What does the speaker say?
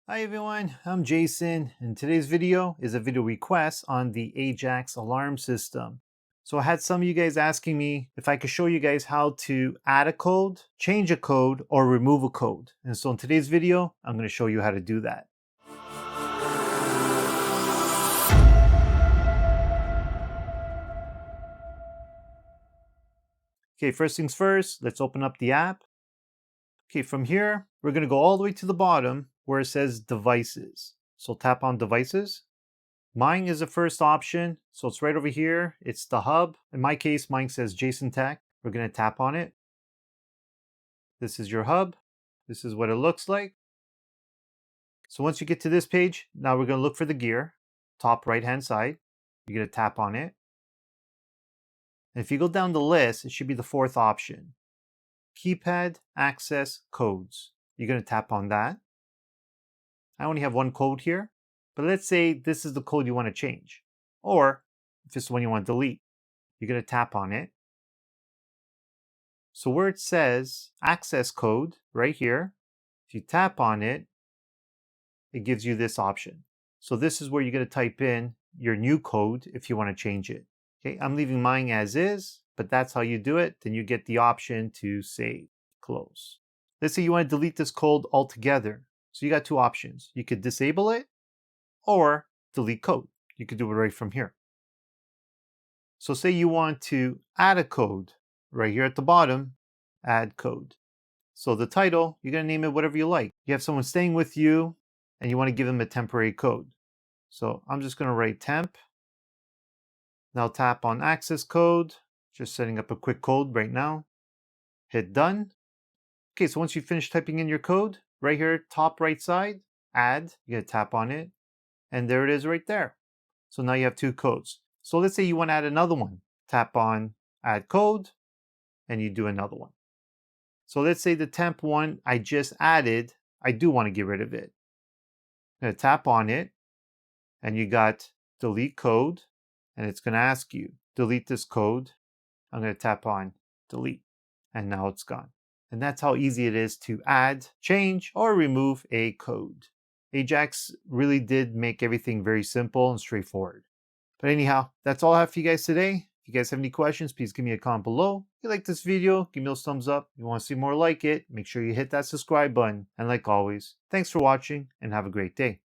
Hi everyone, I'm Jason, and today's video is a video request on the Ajax alarm system. So I had some of you guys asking me if I could show you guys how to add a code, change a code, or remove a code. And so in today's video, I'm going to show you how to do that. Okay, first things first, let's open up the app. Okay, from here, we're going to go all the way to the bottom where it says devices. So tap on devices. Mine is the first option, so it's right over here. It's the hub. In my case, mine says JasonTech. We're going to tap on it. This is your hub. This is what it looks like. So once you get to this page, now we're going to look for the gear, top right-hand side. You're going to tap on it. And if you go down the list, it should be the fourth option. Keypad access codes. You're going to tap on that. I only have one code here, but let's say this is the code you want to change. Or if this is the one you want to delete, you're going to tap on it. So where it says access code right here, if you tap on it, it gives you this option. So this is where you're going to type in your new code if you want to change it. Okay, I'm leaving mine as is, but that's how you do it. Then you get the option to save, close. Let's say you want to delete this code altogether. So you got two options. You could disable it or delete code. You could do it right from here. So say you want to add a code right here at the bottom, add code. So the title, you're going to name it whatever you like. You have someone staying with you and you want to give them a temporary code. So I'm just going to write temp. Now tap on access code. Just setting up a quick code right now. Hit done. Okay, so once you finish typing in your code, right here, top right side, add, you're going to tap on it. And there it is right there. So now you have two codes. So let's say you want to add another one. Tap on add code and you do another one. So let's say the temp one I just added, I do want to get rid of it. I'm going to tap on it and you got delete code and it's going to ask you delete this code. I'm going to tap on delete and now it's gone. And that's how easy it is to add, change, or remove a code. Ajax really did make everything very simple and straightforward. But anyhow, that's all I have for you guys today. If you guys have any questions, please give me a comment below. If you like this video, give me those thumbs up. If you want to see more like it, make sure you hit that subscribe button. And like always, thanks for watching and have a great day.